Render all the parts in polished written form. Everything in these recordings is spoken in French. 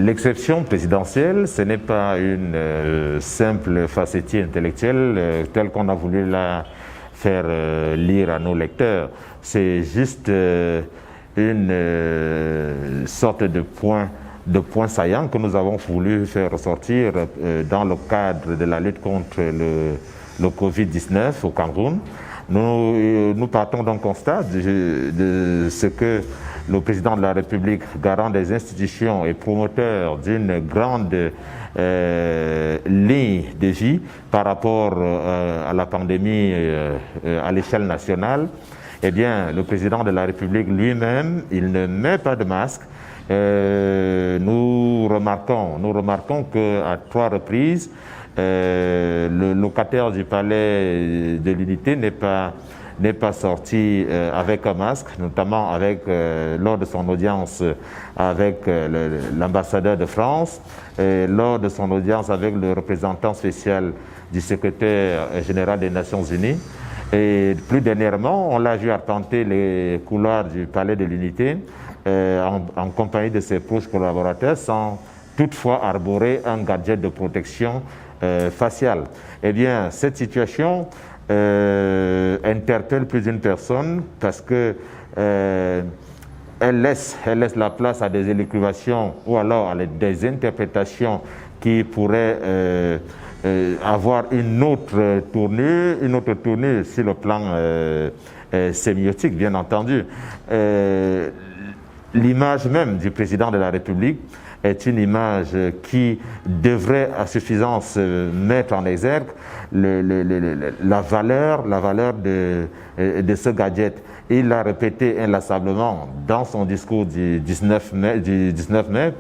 L'exception présidentielle, ce n'est pas une simple facétie intellectuelle telle qu'on a voulu la faire lire à nos lecteurs. C'est juste une sorte de point saillant que nous avons voulu faire ressortir dans le cadre de la lutte contre le Covid-19 au Cameroun. Nous partons d'un constat de ce que le président de la République, garant des institutions et promoteur d'une grande ligne de vie par rapport à la pandémie à l'échelle nationale, eh bien, le président de la République lui-même, il ne met pas de masque. Nous remarquons qu'à 3 reprises, le locataire du palais de l'Unité n'est pas sorti avec un masque, notamment lors de son audience avec l'ambassadeur de France, et lors de son audience avec le représentant spécial du secrétaire général des Nations Unies. Et plus dernièrement, on l'a vu arpenter les couloirs du palais de l'Unité en compagnie de ses proches collaborateurs sans toutefois arborer un gadget de protection faciale. Eh bien, cette situation interpelle plus d'une personne parce que elle laisse la place à des élucubrations ou alors à des interprétations qui pourraient avoir une autre tournure sur le plan sémiotique, bien entendu. L'image même du président de la République est une image qui devrait à suffisance mettre en exergue la valeur de ce gadget. Il l'a répété inlassablement dans son discours du 19 mai, du 19 mai,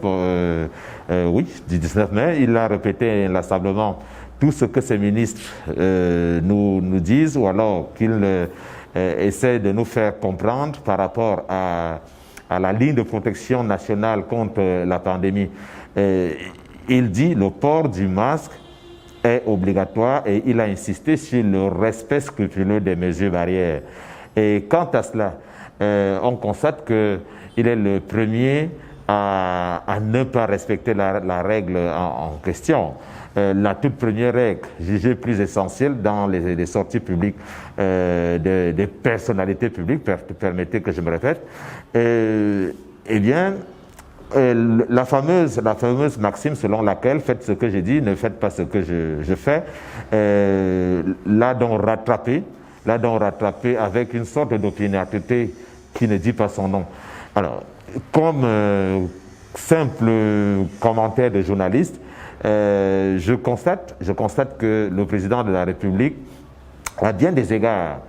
il l'a répété inlassablement tout ce que ces ministres nous disent ou alors qu'ils essaient de nous faire comprendre par rapport à la ligne de protection nationale contre la pandémie. Il dit le port du masque est obligatoire et il a insisté sur le respect scrupuleux des mesures barrières. Et quant à cela, on constate qu'il est le premier à ne pas respecter la règle en question. La toute première règle, jugée plus essentielle dans les sorties publiques des personnalités publiques, permettez que je me répète, eh bien, la fameuse maxime selon laquelle faites ce que je dis, ne faites pas ce que je fais, l'a donc rattrapé avec une sorte d'opiniâtreté qui ne dit pas son nom. Alors, comme simple commentaire de journaliste, je constate que le président de la République, à bien des égards,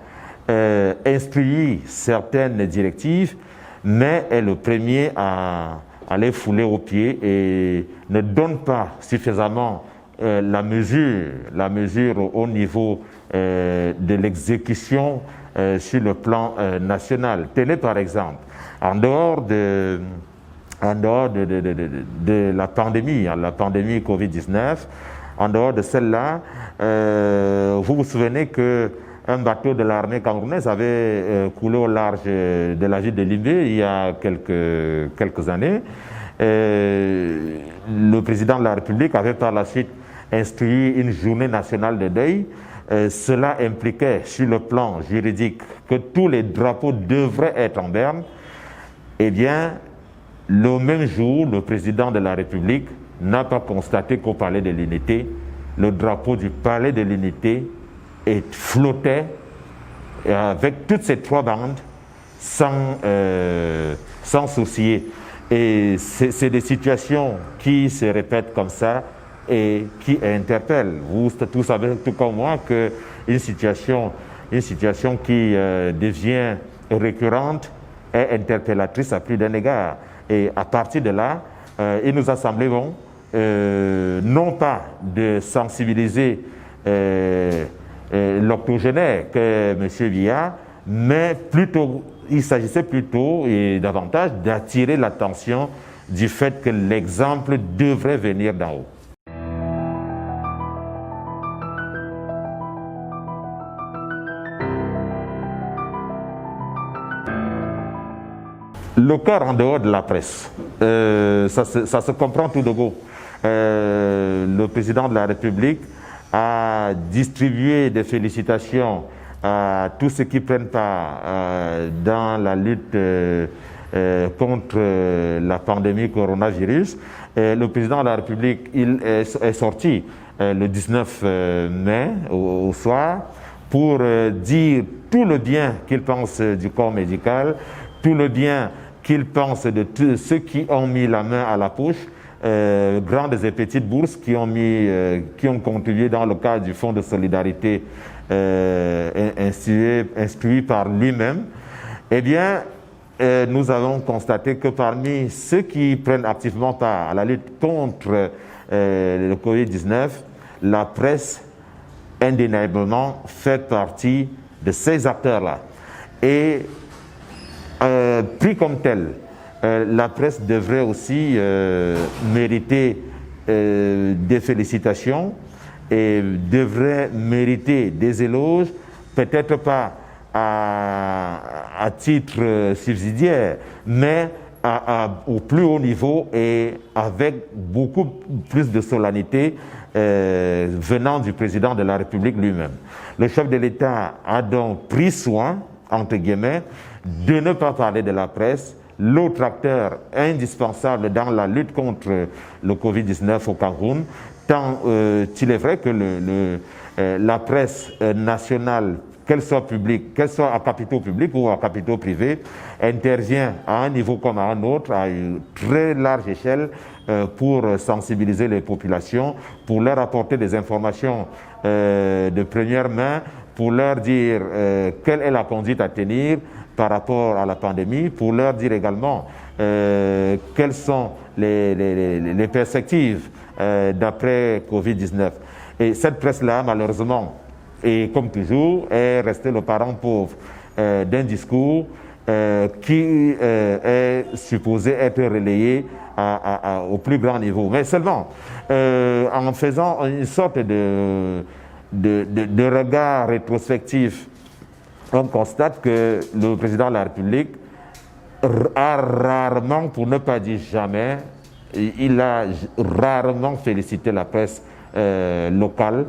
instruit certaines directives, mais est le premier à les fouler aux pieds et ne donne pas suffisamment la mesure au niveau de l'exécution sur le plan national. Tenez par exemple, en dehors de la pandémie Covid-19, en dehors de celle-là, vous vous souvenez qu'un bateau de l'armée camerounaise avait coulé au large de la ville de Limbé il y a quelques années. Le président de la République avait par la suite instruit une journée nationale de deuil. Cela impliquait sur le plan juridique que tous les drapeaux devraient être en berne. Eh bien, le même jour, le président de la République n'a pas constaté qu'au Palais de l'Unité, le drapeau du Palais de l'Unité flottait avec toutes ces 3 bandes sans soucier. Et c'est des situations qui se répètent comme ça et qui interpellent. Vous tous savez, tout comme moi, qu'une situation qui devient récurrente est interpellatrice à plus d'un égard. Et à partir de là, il nous a semblé bon, non pas de sensibiliser l'octogénaire que M. Biya, mais il s'agissait plutôt et davantage d'attirer l'attention du fait que l'exemple devrait venir d'en haut. Le corps en dehors de la presse. ça se comprend tout de go. Le président de la République a distribué des félicitations à tous ceux qui prennent part dans la lutte contre la pandémie coronavirus. Le président de la République est sorti le 19 mai au soir pour dire tout le bien qu'il pense du corps médical, tout le bien qu'il pense de tous ceux qui ont mis la main à la poche, grandes et petites bourses qui ont contribué dans le cadre du Fonds de solidarité instruit par lui-même. Eh bien, nous avons constaté que parmi ceux qui prennent activement part à la lutte contre le Covid-19, la presse indéniablement fait partie de ces acteurs-là. Et pris comme tel, la presse devrait aussi mériter des félicitations et devrait mériter des éloges, peut-être pas à titre subsidiaire, mais au plus haut niveau et avec beaucoup plus de solennité venant du président de la République lui-même. Le chef de l'État a donc pris soin, entre guillemets, de ne pas parler de la presse, l'autre acteur indispensable dans la lutte contre le Covid-19 au Cameroun, tant il est vrai que la presse nationale, qu'elle soit publique, qu'elle soit à capitaux publics ou à capitaux privés, intervient à un niveau comme à un autre, à une très large échelle, pour sensibiliser les populations, pour leur apporter des informations de première main, pour leur dire quelle est la conduite à tenir par rapport à la pandémie, pour leur dire également quelles sont les perspectives d'après Covid-19. Et cette presse-là, malheureusement, et comme toujours, est restée le parent pauvre d'un discours qui est supposé être relayé au plus grand niveau. Mais seulement en faisant une sorte de regard rétrospectif, on constate que le président de la République a rarement, pour ne pas dire jamais, il a rarement félicité la presse locale.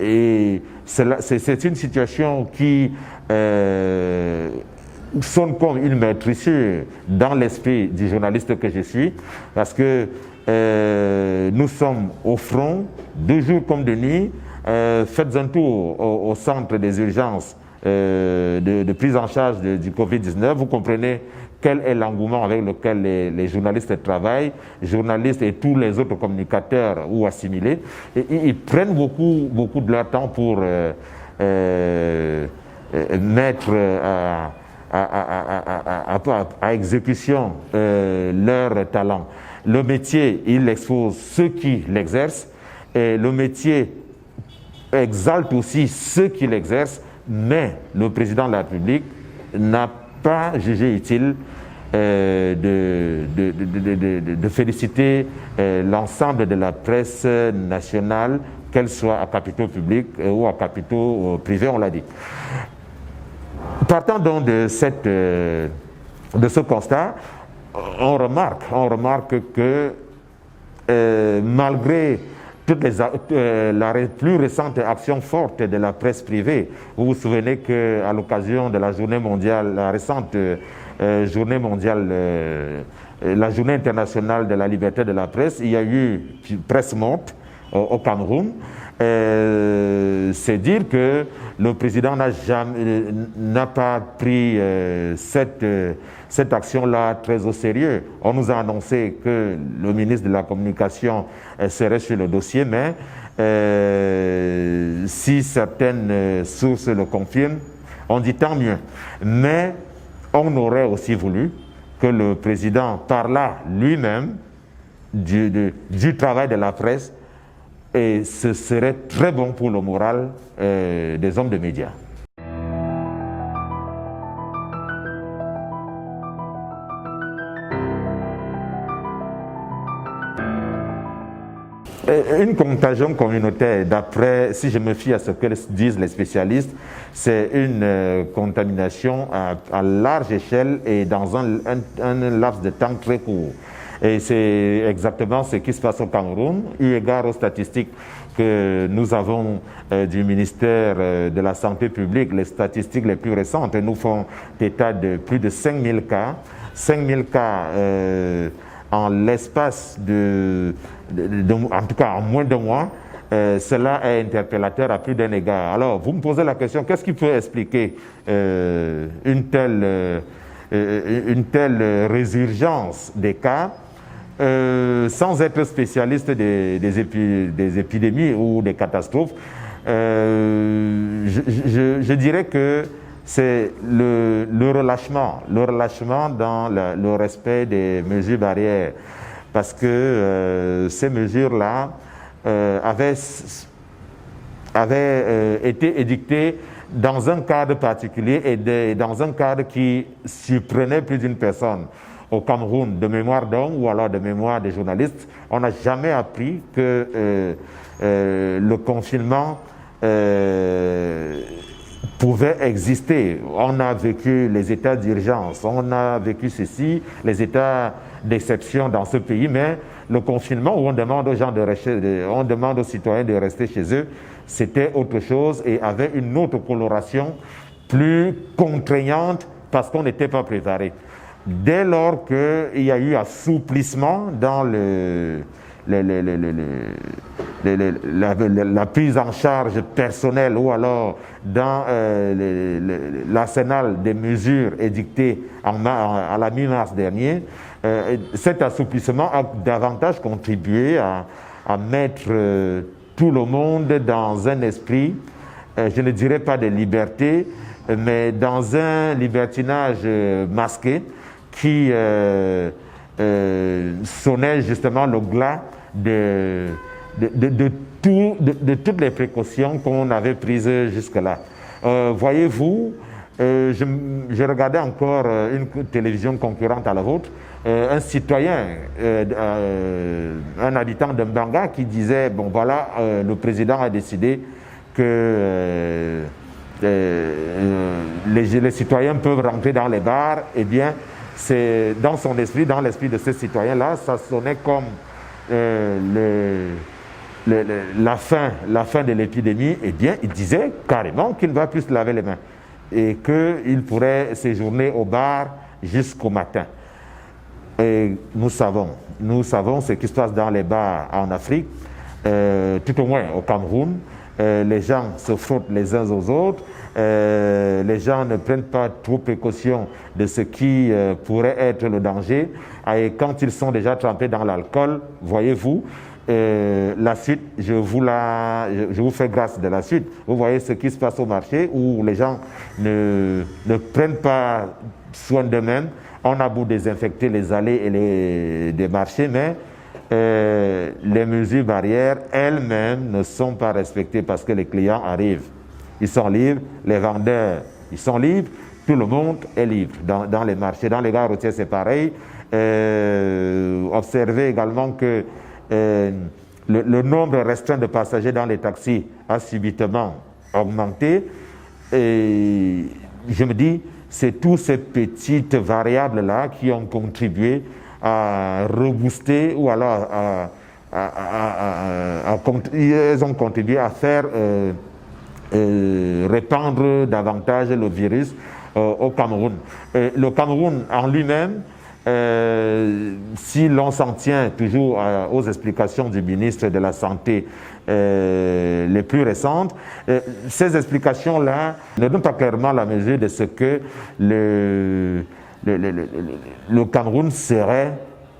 Et c'est une situation qui sonne comme une maîtrisure dans l'esprit du journaliste que je suis, parce que nous sommes au front, de jour comme de nuit. Faites un tour au centre des urgences de prise en charge du Covid-19, vous comprenez quel est l'engouement avec lequel les journalistes travaillent, journalistes et tous les autres communicateurs ou assimilés. Et ils prennent beaucoup de leur temps pour mettre à exécution leur talent. Le métier, il expose ceux qui l'exercent, et le métier exalte aussi ceux qui l'exercent, mais le président de la République n'a pas jugé utile de féliciter l'ensemble de la presse nationale, qu'elle soit à capitaux publics ou à capitaux privés, on l'a dit. Partant donc de ce constat, on remarque que malgré toute la plus récente action forte de la presse privée, vous vous souvenez qu'à l'occasion de la journée mondiale, la récente journée mondiale, la journée internationale de la liberté de la presse, il y a eu presse morte au Cameroun. C'est dire que le président n'a pas pris cette action-là très au sérieux. On nous a annoncé que le ministre de la Communication serait sur le dossier, mais si certaines sources le confirment, on dit tant mieux. Mais on aurait aussi voulu que le président parlât lui-même du travail de la presse, et ce serait très bon pour le moral des hommes de médias. Une contagion communautaire, d'après, si je me fie à ce que disent les spécialistes, c'est une contamination à large échelle et dans un laps de temps très court. Et c'est exactement ce qui se passe au Cameroun, eu égard aux statistiques que nous avons du ministère de la Santé publique. Les statistiques les plus récentes nous font état de plus de 5000 cas. 5000 cas en l'espace en tout cas en moins de mois. Cela est interpellateur à plus d'un égard. Alors, vous me posez la question, qu'est-ce qui peut expliquer une telle résurgence des cas sans être spécialiste des épidémies ou des catastrophes? Je dirais que c'est le relâchement dans le respect des mesures barrières, parce que ces mesures-là avaient été édictées dans un cadre particulier et dans un cadre qui surprenait plus d'une personne. Au Cameroun, de mémoire d'homme ou alors de mémoire des journalistes, on n'a jamais appris que le confinement pouvait exister. On a vécu les états d'urgence, on a vécu ceci, les états d'exception dans ce pays, mais le confinement où on demande aux gens on demande aux citoyens de rester chez eux, c'était autre chose et avait une autre coloration plus contraignante parce qu'on n'était pas préparé. Dès lors qu'il y a eu assouplissement dans la prise en charge personnelle ou alors dans l'arsenal des mesures édictées à la mi-mars dernier, cet assouplissement a davantage contribué à mettre tout le monde dans un esprit, je ne dirais pas de liberté, mais dans un libertinage masqué qui sonnait justement le glas de toutes les précautions qu'on avait prises jusque-là. Voyez-vous, je regardais encore une télévision concurrente à la vôtre, un citoyen, un habitant de Mbanga qui disait, bon voilà, le président a décidé que les citoyens peuvent rentrer dans les bars. Eh bien, c'est dans son esprit, dans l'esprit de ces citoyens-là, ça sonnait comme la fin de l'épidémie. Eh bien, il disait carrément qu'il ne va plus se laver les mains et qu'il pourrait séjourner au bar jusqu'au matin. Et nous savons ce qui se passe dans les bars en Afrique, tout au moins au Cameroun. Les gens se frottent les uns aux autres, les gens ne prennent pas trop précaution de ce qui pourrait être le danger, et quand ils sont déjà trempés dans l'alcool, voyez-vous, la suite, je vous fais grâce de la suite. Vous voyez ce qui se passe au marché où les gens ne prennent pas soin d'eux-mêmes. On a beau désinfecter les allées et des marchés, mais les mesures barrières elles-mêmes ne sont pas respectées parce que les clients arrivent. Ils sont libres, les vendeurs, ils sont libres, tout le monde est libre. Dans les marchés, dans les gares routières, c'est pareil. Observez également que le nombre restreint de passagers dans les taxis a subitement augmenté. Et je me dis, c'est toutes ces petites variables-là qui ont contribué à rebooster ou alors elles ont contribué à faire répandre davantage le virus au Cameroun. Le Cameroun en lui-même, si l'on s'en tient toujours aux explications du ministre de la Santé les plus récentes, ces explications-là ne donnent pas clairement la mesure de ce que le Cameroun serait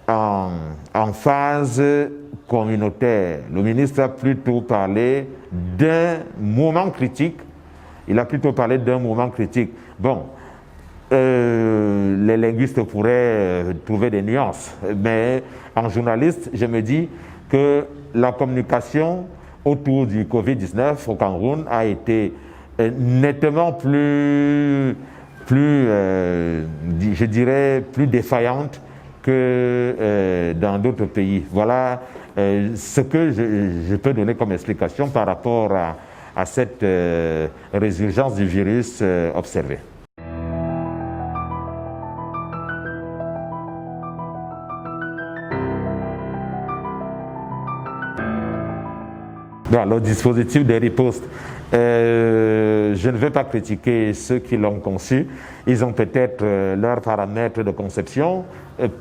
en phase communautaire. Le ministre a plutôt parlé d'un moment critique. Bon, les linguistes pourraient trouver des nuances, mais en journaliste, je me dis que la communication autour du Covid-19 au Cameroun a été nettement plus je dirais, plus défaillante que dans d'autres pays. Voilà ce que je peux donner comme explication par rapport à cette résurgence du virus observée. Bon, le dispositif de riposte, je ne vais pas critiquer ceux qui l'ont conçu. Ils ont peut-être leurs paramètres de conception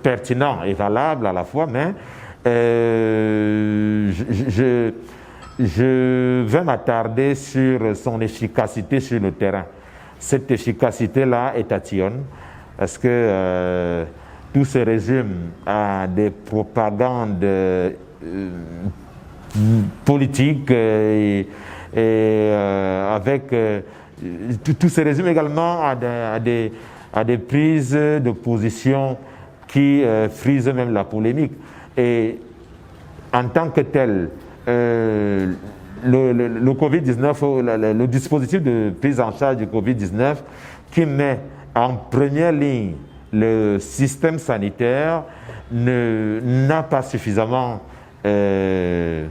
pertinents et valables à la fois, mais je vais m'attarder sur son efficacité sur le terrain. Cette efficacité-là est tatillonne parce que tout se résume à des propagandes politiques avec tout se résume également à des prises de position qui frisent même la polémique. Et en tant que tel, le Covid-19, le dispositif de prise en charge du Covid-19 qui met en première ligne le système sanitaire n'a pas suffisamment une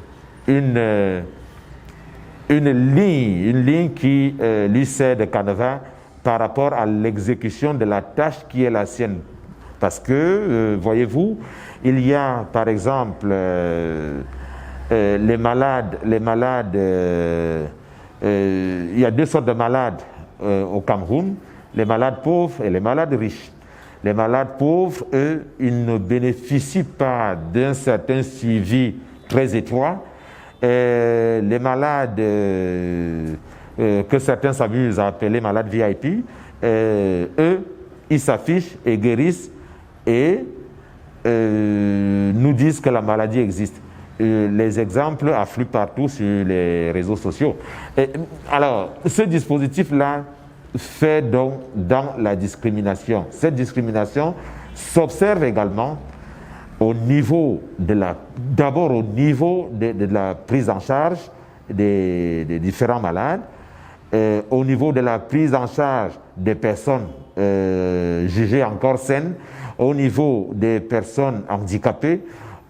ligne qui lui sert de canevas par rapport à l'exécution de la tâche qui est la sienne. Parce que, voyez-vous, il y a par exemple les malades, il y a deux sortes de malades au Cameroun, les malades pauvres et les malades riches. Les malades pauvres, eux, ils ne bénéficient pas d'un certain suivi très étroit. Les malades que certains s'amusent à appeler malades VIP, eux, ils s'affichent et guérissent et nous disent que la maladie existe. Les exemples affluent partout sur les réseaux sociaux. Alors, ce dispositif-là fait donc dans la discrimination. Cette discrimination s'observe également au niveau d'abord au niveau de la prise en charge des différents malades, au niveau de la prise en charge des personnes jugées encore saines, au niveau des personnes handicapées,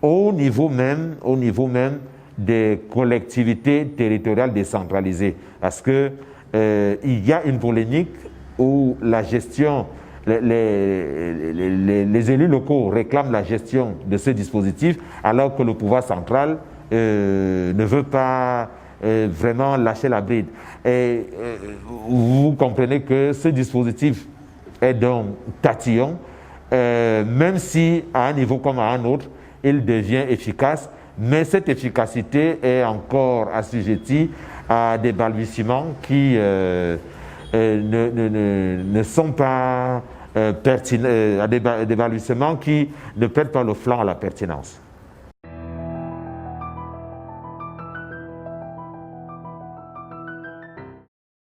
au niveau même des collectivités territoriales décentralisées. Parce que il y a une polémique où la gestion, les élus locaux réclament la gestion de ce dispositif alors que le pouvoir central ne veut pas vraiment lâcher la bride. Et vous comprenez que ce dispositif est donc tatillon, même si à un niveau comme à un autre, il devient efficace, mais cette efficacité est encore assujettie à des balbutiements qui ne sont pas pertinents, à des balbutiements qui ne perdent pas le flanc à la pertinence.